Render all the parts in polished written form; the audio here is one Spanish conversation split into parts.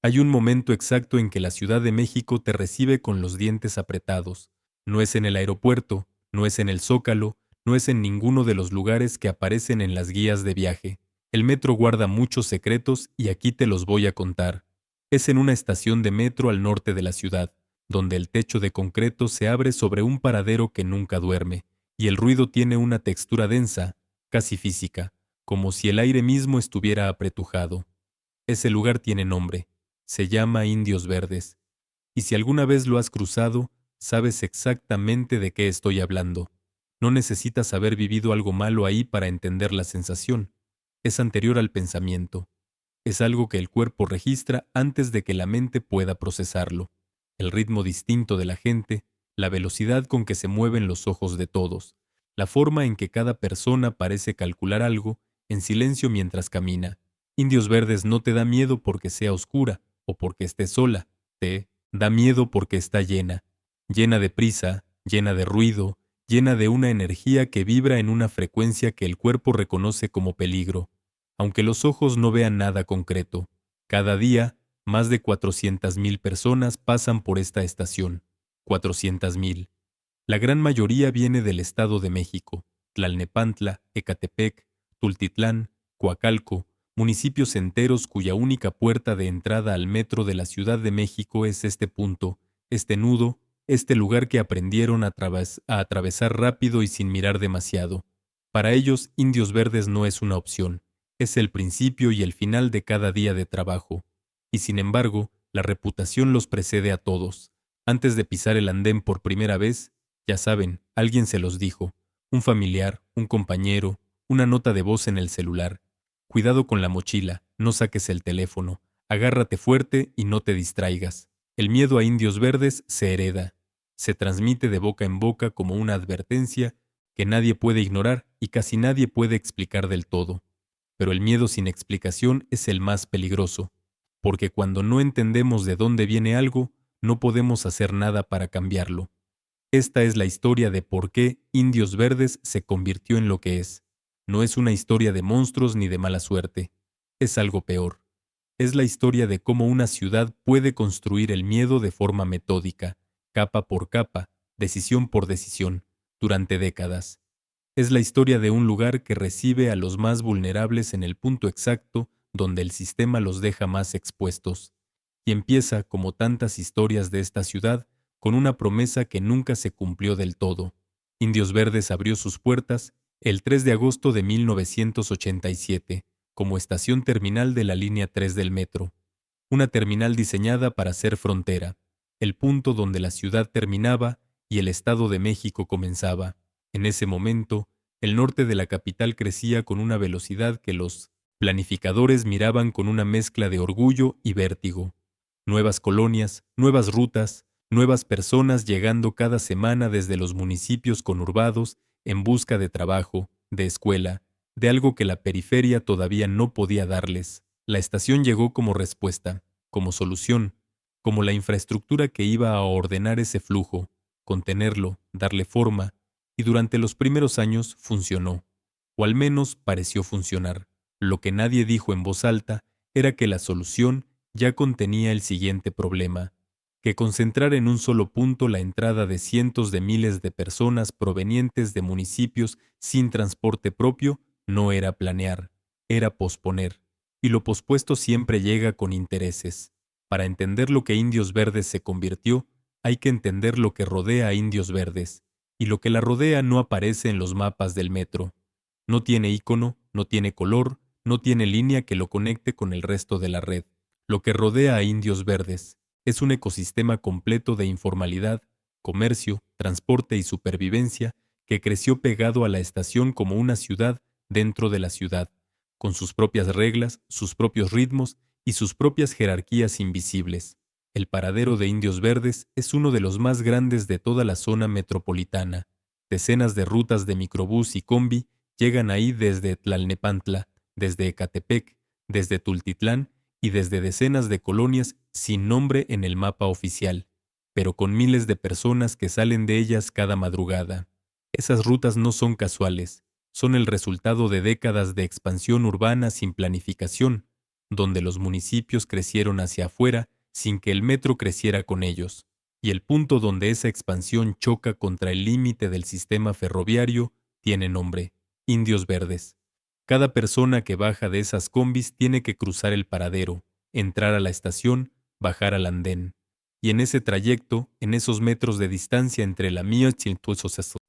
Hay un momento exacto en que la Ciudad de México te recibe con los dientes apretados. No es en el aeropuerto, no es en el Zócalo, no es en ninguno de los lugares que aparecen en las guías de viaje. El metro guarda muchos secretos y aquí te los voy a contar. Es en una estación de metro al norte de la ciudad, donde el techo de concreto se abre sobre un paradero que nunca duerme, y el ruido tiene una textura densa, casi física, como si el aire mismo estuviera apretujado. Ese lugar tiene nombre. Se llama Indios Verdes. Y si alguna vez lo has cruzado, sabes exactamente de qué estoy hablando. No necesitas haber vivido algo malo ahí para entender la sensación. Es anterior al pensamiento. Es algo que el cuerpo registra antes de que la mente pueda procesarlo. El ritmo distinto de la gente, la velocidad con que se mueven los ojos de todos, la forma en que cada persona parece calcular algo en silencio mientras camina. Indios Verdes no te da miedo porque sea oscura o porque esté sola, te da miedo porque está llena, llena de prisa, llena de ruido, llena de una energía que vibra en una frecuencia que el cuerpo reconoce como peligro, aunque los ojos no vean nada concreto. Cada día, más de 400,000 personas pasan por esta estación. 400,000. La gran mayoría viene del Estado de México, Tlalnepantla, Ecatepec, Tultitlán, Coacalco, municipios enteros cuya única puerta de entrada al metro de la Ciudad de México es este punto, este nudo, este lugar que aprendieron a atravesar rápido y sin mirar demasiado. Para ellos, Indios Verdes no es una opción, es el principio y el final de cada día de trabajo. Y sin embargo, la reputación los precede a todos. Antes de pisar el andén por primera vez, ya saben, alguien se los dijo, un familiar, un compañero, una nota de voz en el celular. Cuidado con la mochila, no saques el teléfono, agárrate fuerte y no te distraigas. El miedo a Indios Verdes se hereda, se transmite de boca en boca como una advertencia que nadie puede ignorar y casi nadie puede explicar del todo. Pero el miedo sin explicación es el más peligroso, porque cuando no entendemos de dónde viene algo, no podemos hacer nada para cambiarlo. Esta es la historia de por qué Indios Verdes se convirtió en lo que es. No es una historia de monstruos ni de mala suerte. Es algo peor. Es la historia de cómo una ciudad puede construir el miedo de forma metódica, capa por capa, decisión por decisión, durante décadas. Es la historia de un lugar que recibe a los más vulnerables en el punto exacto donde el sistema los deja más expuestos. Y empieza, como tantas historias de esta ciudad, con una promesa que nunca se cumplió del todo. Indios Verdes abrió sus puertas el 3 de agosto de 1987, como estación terminal de la línea 3 del metro. Una terminal diseñada para ser frontera, el punto donde la ciudad terminaba y el Estado de México comenzaba. En ese momento, el norte de la capital crecía con una velocidad que los planificadores miraban con una mezcla de orgullo y vértigo. Nuevas colonias, nuevas rutas, nuevas personas llegando cada semana desde los municipios conurbados en busca de trabajo, de escuela, de algo que la periferia todavía no podía darles. La estación llegó como respuesta, como solución, como la infraestructura que iba a ordenar ese flujo, contenerlo, darle forma, y durante los primeros años funcionó, o al menos pareció funcionar. Lo que nadie dijo en voz alta era que la solución ya contenía el siguiente problema, que concentrar en un solo punto la entrada de cientos de miles de personas provenientes de municipios sin transporte propio no era planear, era posponer, y lo pospuesto siempre llega con intereses. Para entender lo que Indios Verdes se convirtió, hay que entender lo que rodea a Indios Verdes, y lo que la rodea no aparece en los mapas del metro. No tiene icono, no tiene color, no tiene línea que lo conecte con el resto de la red. Lo que rodea a Indios Verdes es un ecosistema completo de informalidad, comercio, transporte y supervivencia que creció pegado a la estación como una ciudad dentro de la ciudad, con sus propias reglas, sus propios ritmos y sus propias jerarquías invisibles. El paradero de Indios Verdes es uno de los más grandes de toda la zona metropolitana. Decenas de rutas de microbús y combi llegan ahí desde Tlalnepantla, desde Ecatepec, desde Tultitlán y desde decenas de colonias sin nombre en el mapa oficial, pero con miles de personas que salen de ellas cada madrugada. Esas rutas no son casuales, son el resultado de décadas de expansión urbana sin planificación, donde los municipios crecieron hacia afuera sin que el metro creciera con ellos, y el punto donde esa expansión choca contra el límite del sistema ferroviario tiene nombre: Indios Verdes. Cada persona que baja de esas combis tiene que cruzar el paradero, entrar a la estación, bajar al andén. Y en ese trayecto, en esos metros de distancia entre la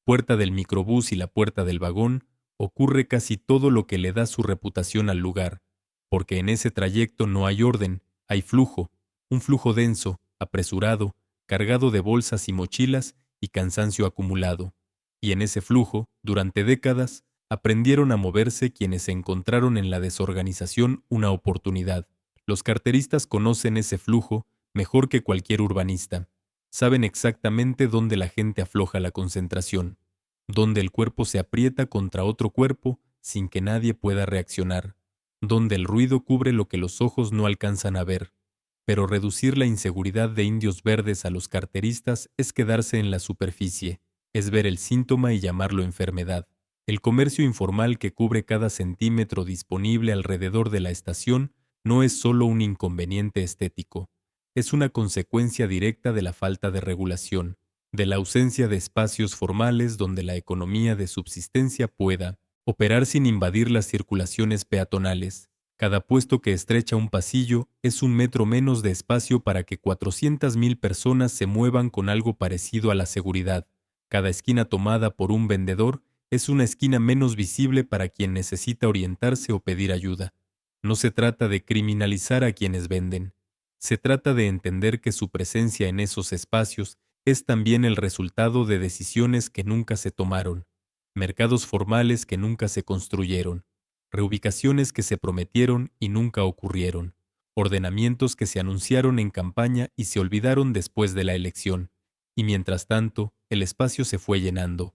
puerta del microbús y la puerta del vagón, ocurre casi todo lo que le da su reputación al lugar, porque en ese trayecto no hay orden, hay flujo, un flujo denso, apresurado, cargado de bolsas y mochilas y cansancio acumulado. Y en ese flujo, durante décadas, aprendieron a moverse quienes encontraron en la desorganización una oportunidad. Los carteristas conocen ese flujo mejor que cualquier urbanista. Saben exactamente dónde la gente afloja la concentración, dónde el cuerpo se aprieta contra otro cuerpo sin que nadie pueda reaccionar, donde el ruido cubre lo que los ojos no alcanzan a ver. Pero reducir la inseguridad de Indios Verdes a los carteristas es quedarse en la superficie, es ver el síntoma y llamarlo enfermedad. El comercio informal que cubre cada centímetro disponible alrededor de la estación no es solo un inconveniente estético, es una consecuencia directa de la falta de regulación, de la ausencia de espacios formales donde la economía de subsistencia pueda operar sin invadir las circulaciones peatonales. Cada puesto que estrecha un pasillo es un metro menos de espacio para que 400,000 personas se muevan con algo parecido a la seguridad. Cada esquina tomada por un vendedor es una esquina menos visible para quien necesita orientarse o pedir ayuda. No se trata de criminalizar a quienes venden. Se trata de entender que su presencia en esos espacios es también el resultado de decisiones que nunca se tomaron, mercados formales que nunca se construyeron, reubicaciones que se prometieron y nunca ocurrieron, ordenamientos que se anunciaron en campaña y se olvidaron después de la elección, y mientras tanto el espacio se fue llenando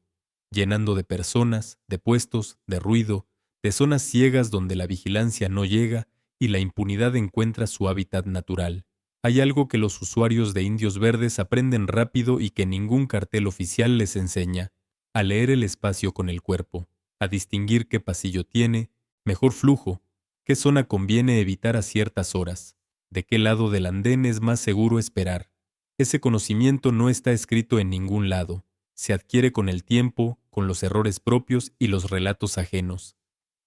de personas, de puestos, de ruido, de zonas ciegas donde la vigilancia no llega y la impunidad encuentra su hábitat natural. Hay algo que los usuarios de Indios Verdes aprenden rápido y que ningún cartel oficial les enseña: a leer el espacio con el cuerpo, a distinguir qué pasillo tiene, mejor flujo, qué zona conviene evitar a ciertas horas, de qué lado del andén es más seguro esperar. Ese conocimiento no está escrito en ningún lado, se adquiere con el tiempo, con los errores propios y los relatos ajenos.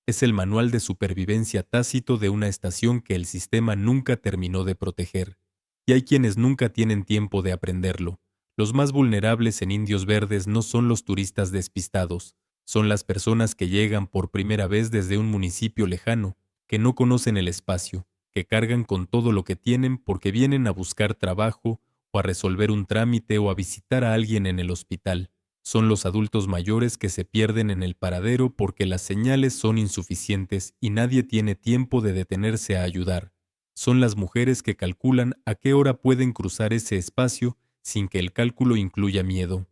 Es el manual de supervivencia tácito de una estación que el sistema nunca terminó de proteger. Y hay quienes nunca tienen tiempo de aprenderlo. Los más vulnerables en Indios Verdes no son los turistas despistados, son las personas que llegan por primera vez desde un municipio lejano, que no conocen el espacio, que cargan con todo lo que tienen porque vienen a buscar trabajo o a resolver un trámite o a visitar a alguien en el hospital. Son los adultos mayores que se pierden en el paradero porque las señales son insuficientes y nadie tiene tiempo de detenerse a ayudar. Son las mujeres que calculan a qué hora pueden cruzar ese espacio sin que el cálculo incluya miedo.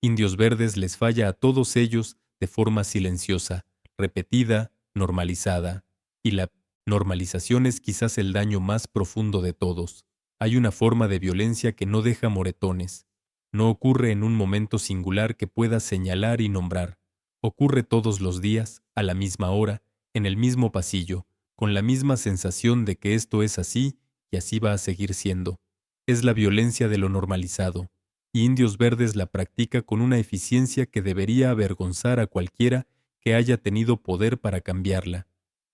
Indios Verdes les falla a todos ellos de forma silenciosa, repetida, normalizada. Y la normalización es quizás el daño más profundo de todos. Hay una forma de violencia que no deja moretones. No ocurre en un momento singular que pueda señalar y nombrar. Ocurre todos los días, a la misma hora, en el mismo pasillo, con la misma sensación de que esto es así y así va a seguir siendo. Es la violencia de lo normalizado, y Indios Verdes la practica con una eficiencia que debería avergonzar a cualquiera que haya tenido poder para cambiarla.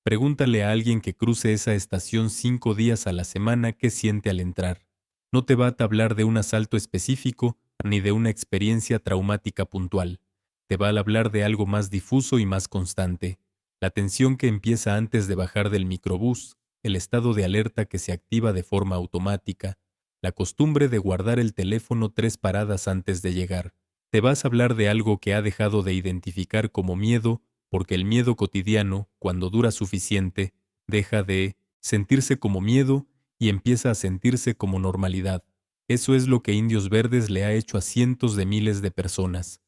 Pregúntale a alguien que cruce esa estación 5 días a la semana qué siente al entrar. No te va a hablar de un asalto específico ni de una experiencia traumática puntual. Te va a hablar de algo más difuso y más constante. La tensión que empieza antes de bajar del microbús, el estado de alerta que se activa de forma automática, la costumbre de guardar el teléfono 3 paradas antes de llegar. Te vas a hablar de algo que ha dejado de identificar como miedo, porque el miedo cotidiano, cuando dura suficiente, deja de sentirse como miedo y empieza a sentirse como normalidad. Eso es lo que Indios Verdes le ha hecho a cientos de miles de personas.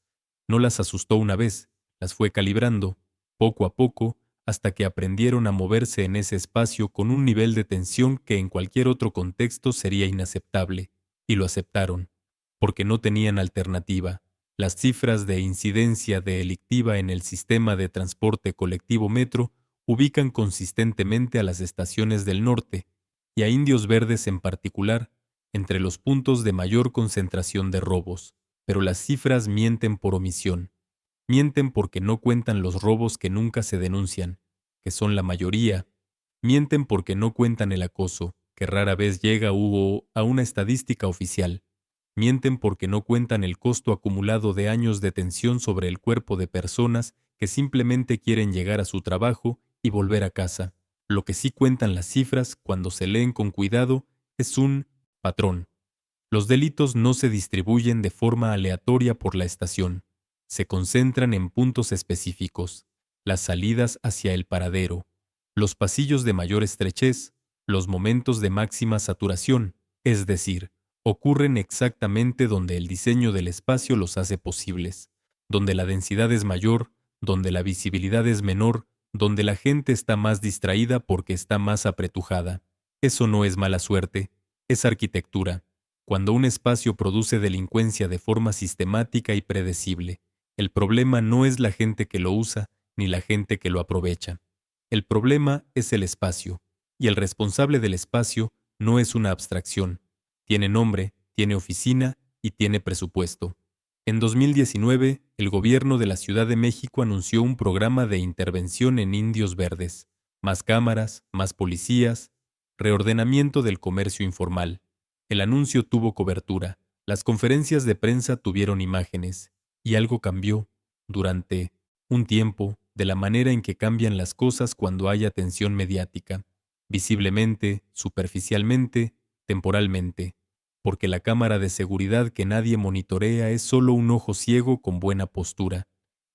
No las asustó una vez, las fue calibrando, poco a poco, hasta que aprendieron a moverse en ese espacio con un nivel de tensión que en cualquier otro contexto sería inaceptable, y lo aceptaron, porque no tenían alternativa. Las cifras de incidencia delictiva en el sistema de transporte colectivo metro ubican consistentemente a las estaciones del norte, y a Indios Verdes en particular, entre los puntos de mayor concentración de robos. Pero las cifras mienten por omisión. Mienten porque no cuentan los robos que nunca se denuncian, que son la mayoría. Mienten porque no cuentan el acoso, que rara vez llega a una estadística oficial. Mienten porque no cuentan el costo acumulado de años de tensión sobre el cuerpo de personas que simplemente quieren llegar a su trabajo y volver a casa. Lo que sí cuentan las cifras, cuando se leen con cuidado, es un patrón. Los delitos no se distribuyen de forma aleatoria por la estación. Se concentran en puntos específicos, las salidas hacia el paradero, los pasillos de mayor estrechez, los momentos de máxima saturación, es decir, ocurren exactamente donde el diseño del espacio los hace posibles, donde la densidad es mayor, donde la visibilidad es menor, donde la gente está más distraída porque está más apretujada. Eso no es mala suerte, es arquitectura. Cuando un espacio produce delincuencia de forma sistemática y predecible, el problema no es la gente que lo usa ni la gente que lo aprovecha. El problema es el espacio, y el responsable del espacio no es una abstracción. Tiene nombre, tiene oficina y tiene presupuesto. En 2019, el gobierno de la Ciudad de México anunció un programa de intervención en Indios Verdes, más cámaras, más policías, reordenamiento del comercio informal. El anuncio tuvo cobertura, las conferencias de prensa tuvieron imágenes, y algo cambió, durante un tiempo, de la manera en que cambian las cosas cuando hay atención mediática, visiblemente, superficialmente, temporalmente, porque la cámara de seguridad que nadie monitorea es solo un ojo ciego con buena postura,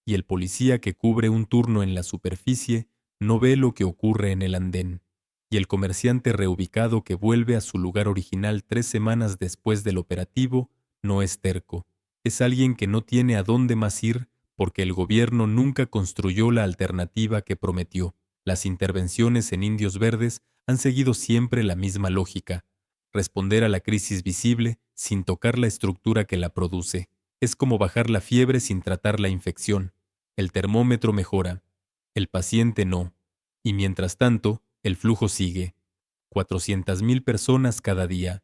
y el policía que cubre un turno en la superficie no ve lo que ocurre en el andén, y el comerciante reubicado que vuelve a su lugar original 3 semanas después del operativo no es terco, es alguien que no tiene a dónde más ir porque el gobierno nunca construyó la alternativa que prometió. Las intervenciones en Indios Verdes han seguido siempre la misma lógica: responder a la crisis visible sin tocar la estructura que la produce. Es como bajar la fiebre sin tratar la infección. El termómetro mejora, el paciente no. Y mientras tanto, el flujo sigue. 400,000 personas cada día.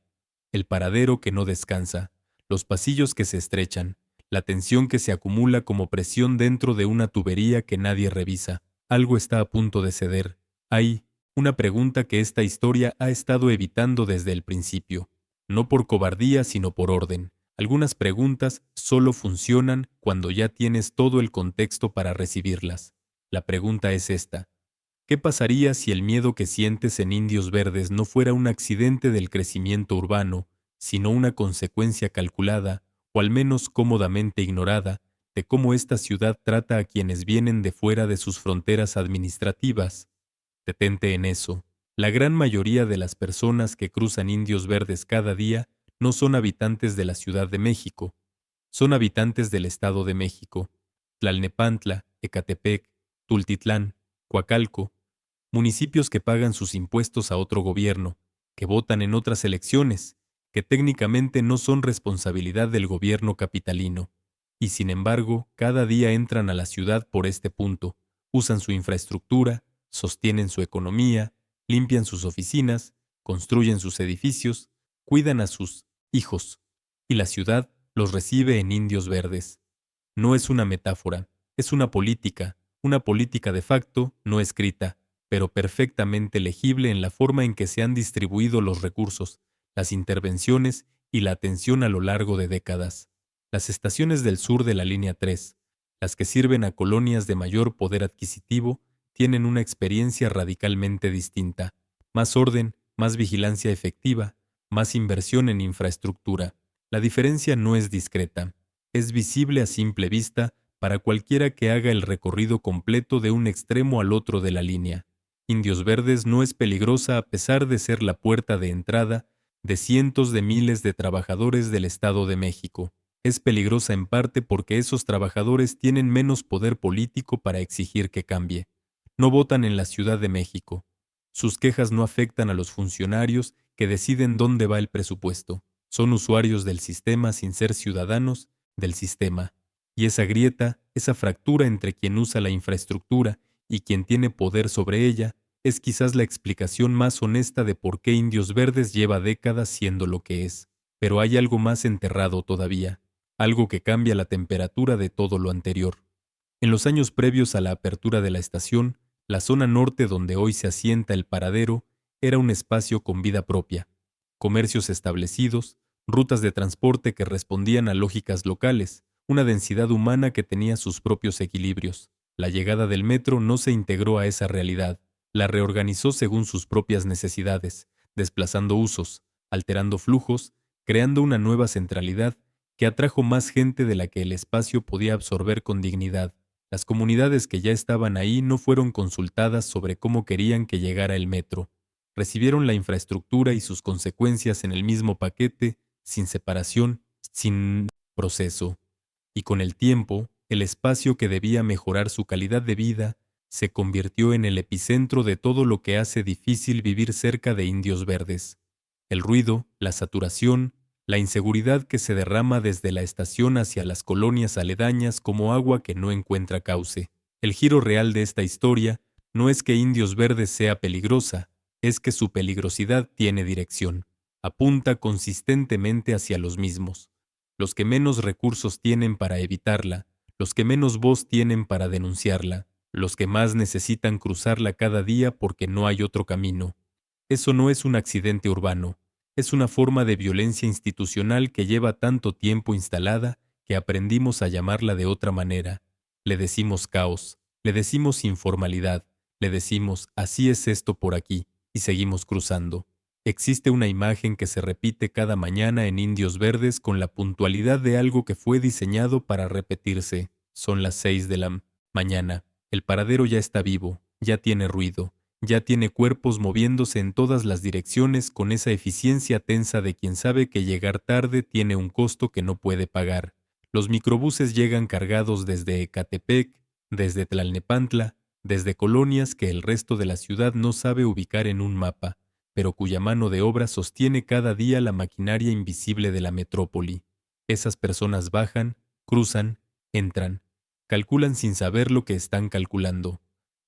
El paradero que no descansa. Los pasillos que se estrechan. La tensión que se acumula como presión dentro de una tubería que nadie revisa. Algo está a punto de ceder. Hay una pregunta que esta historia ha estado evitando desde el principio. No por cobardía, sino por orden. Algunas preguntas solo funcionan cuando ya tienes todo el contexto para recibirlas. La pregunta es esta: ¿qué pasaría si el miedo que sientes en Indios Verdes no fuera un accidente del crecimiento urbano, sino una consecuencia calculada, o al menos cómodamente ignorada, de cómo esta ciudad trata a quienes vienen de fuera de sus fronteras administrativas? Detente en eso. La gran mayoría de las personas que cruzan Indios Verdes cada día no son habitantes de la Ciudad de México, son habitantes del Estado de México, Tlalnepantla, Ecatepec, Tultitlán, Coacalco, municipios que pagan sus impuestos a otro gobierno, que votan en otras elecciones, que técnicamente no son responsabilidad del gobierno capitalino, y sin embargo cada día entran a la ciudad por este punto, usan su infraestructura, sostienen su economía, limpian sus oficinas, construyen sus edificios, cuidan a sus hijos, y la ciudad los recibe en Indios Verdes. No es una metáfora, es una política de facto no escrita, pero perfectamente legible en la forma en que se han distribuido los recursos, las intervenciones y la atención a lo largo de décadas. Las estaciones del sur de la línea 3, las que sirven a colonias de mayor poder adquisitivo, tienen una experiencia radicalmente distinta: más orden, más vigilancia efectiva, más inversión en infraestructura. La diferencia no es discreta, es visible a simple vista para cualquiera que haga el recorrido completo de un extremo al otro de la línea. Indios Verdes no es peligrosa a pesar de ser la puerta de entrada de cientos de miles de trabajadores del Estado de México. Es peligrosa en parte porque esos trabajadores tienen menos poder político para exigir que cambie. No votan en la Ciudad de México. Sus quejas no afectan a los funcionarios que deciden dónde va el presupuesto. Son usuarios del sistema sin ser ciudadanos del sistema. Y esa grieta, esa fractura entre quien usa la infraestructura y quien tiene poder sobre ella es quizás la explicación más honesta de por qué Indios Verdes lleva décadas siendo lo que es. Pero hay algo más enterrado todavía, algo que cambia la temperatura de todo lo anterior. En los años previos a la apertura de la estación, la zona norte donde hoy se asienta el paradero era un espacio con vida propia. Comercios establecidos, rutas de transporte que respondían a lógicas locales, una densidad humana que tenía sus propios equilibrios. La llegada del metro no se integró a esa realidad, la reorganizó según sus propias necesidades, desplazando usos, alterando flujos, creando una nueva centralidad que atrajo más gente de la que el espacio podía absorber con dignidad. Las comunidades que ya estaban ahí no fueron consultadas sobre cómo querían que llegara el metro. Recibieron la infraestructura y sus consecuencias en el mismo paquete, sin separación, sin proceso. Y con el tiempo, el espacio que debía mejorar su calidad de vida se convirtió en el epicentro de todo lo que hace difícil vivir cerca de Indios Verdes. El ruido, la saturación, la inseguridad que se derrama desde la estación hacia las colonias aledañas como agua que no encuentra cauce. El giro real de esta historia no es que Indios Verdes sea peligrosa, es que su peligrosidad tiene dirección. Apunta consistentemente hacia los mismos. Los que menos recursos tienen para evitarla, los que menos voz tienen para denunciarla, los que más necesitan cruzarla cada día porque no hay otro camino. Eso no es un accidente urbano, es una forma de violencia institucional que lleva tanto tiempo instalada que aprendimos a llamarla de otra manera. Le decimos caos, le decimos informalidad, le decimos así es esto por aquí, y seguimos cruzando. Existe una imagen que se repite cada mañana en Indios Verdes con la puntualidad de algo que fue diseñado para repetirse. Son las 6 de la mañana. El paradero ya está vivo, ya tiene ruido, ya tiene cuerpos moviéndose en todas las direcciones con esa eficiencia tensa de quien sabe que llegar tarde tiene un costo que no puede pagar. Los microbuses llegan cargados desde Ecatepec, desde Tlalnepantla, desde colonias que el resto de la ciudad no sabe ubicar en un mapa, pero cuya mano de obra sostiene cada día la maquinaria invisible de la metrópoli. Esas personas bajan, cruzan, entran, calculan sin saber lo que están calculando,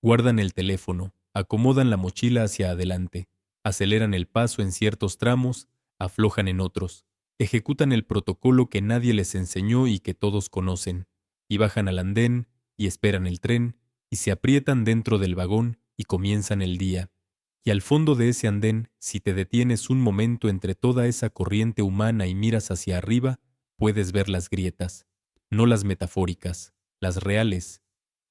guardan el teléfono, acomodan la mochila hacia adelante, aceleran el paso en ciertos tramos, aflojan en otros, ejecutan el protocolo que nadie les enseñó y que todos conocen, y bajan al andén, y esperan el tren, y se aprietan dentro del vagón, y comienzan el día. Y al fondo de ese andén, si te detienes un momento entre toda esa corriente humana y miras hacia arriba, puedes ver las grietas, no las metafóricas, las reales,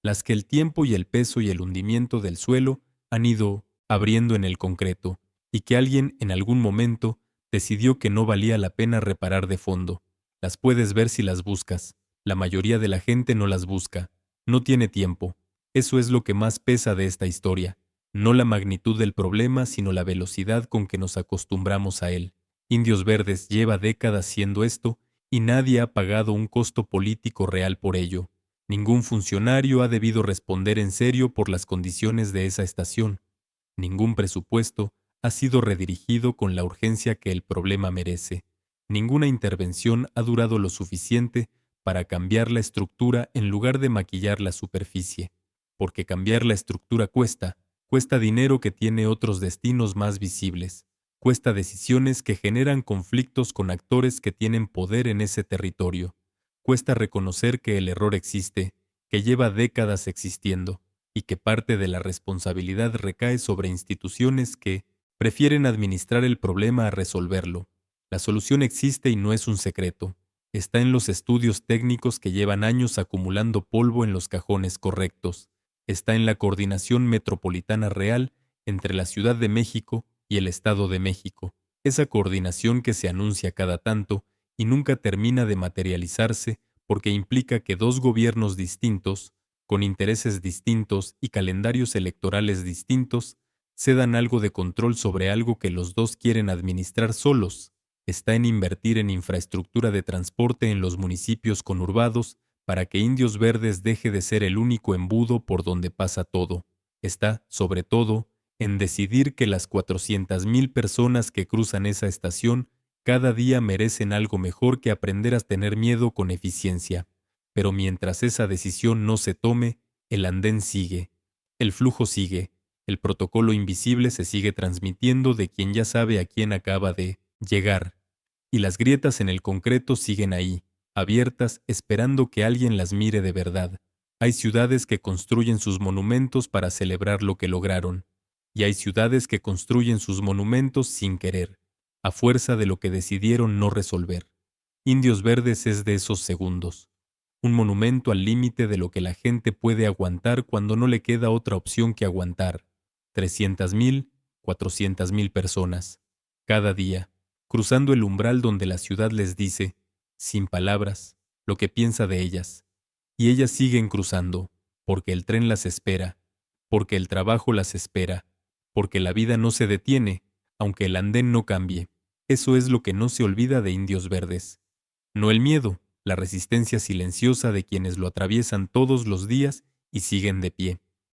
las que el tiempo y el peso y el hundimiento del suelo han ido abriendo en el concreto, y que alguien en algún momento decidió que no valía la pena reparar de fondo. Las puedes ver si las buscas. La mayoría de la gente no las busca, no tiene tiempo. Eso es lo que más pesa de esta historia. No la magnitud del problema, sino la velocidad con que nos acostumbramos a él. Indios Verdes lleva décadas siendo esto y nadie ha pagado un costo político real por ello. Ningún funcionario ha debido responder en serio por las condiciones de esa estación. Ningún presupuesto ha sido redirigido con la urgencia que el problema merece. Ninguna intervención ha durado lo suficiente para cambiar la estructura en lugar de maquillar la superficie. Porque cambiar la estructura cuesta dinero que tiene otros destinos más visibles, cuesta decisiones que generan conflictos con actores que tienen poder en ese territorio, cuesta reconocer que el error existe, que lleva décadas existiendo, y que parte de la responsabilidad recae sobre instituciones que prefieren administrar el problema a resolverlo. La solución existe y no es un secreto. Está en los estudios técnicos que llevan años acumulando polvo en los cajones correctos. Está en la coordinación metropolitana real entre la Ciudad de México y el Estado de México. Esa coordinación que se anuncia cada tanto y nunca termina de materializarse porque implica que dos gobiernos distintos, con intereses distintos y calendarios electorales distintos, cedan algo de control sobre algo que los dos quieren administrar solos. Está en invertir en infraestructura de transporte en los municipios conurbados para que Indios Verdes deje de ser el único embudo por donde pasa todo. Está, sobre todo, en decidir que las 400,000 personas que cruzan esa estación cada día merecen algo mejor que aprender a tener miedo con eficiencia. Pero mientras esa decisión no se tome, el andén sigue. El flujo sigue, el protocolo invisible se sigue transmitiendo de quien ya sabe a quién acaba de llegar, y las grietas en el concreto siguen ahí, abiertas, esperando que alguien las mire de verdad. Hay ciudades que construyen sus monumentos para celebrar lo que lograron, y hay ciudades que construyen sus monumentos sin querer, a fuerza de lo que decidieron no resolver. Indios Verdes es de esos segundos. Un monumento al límite de lo que la gente puede aguantar cuando no le queda otra opción que aguantar. 300,000, 400,000 personas, cada día, cruzando el umbral donde la ciudad les dice, sin palabras, lo que piensa de ellas. Y ellas siguen cruzando, porque el tren las espera, porque el trabajo las espera, porque la vida no se detiene, aunque el andén no cambie. Eso es lo que no se olvida de Indios Verdes. No el miedo, la resistencia silenciosa de quienes lo atraviesan todos los días y siguen de pie.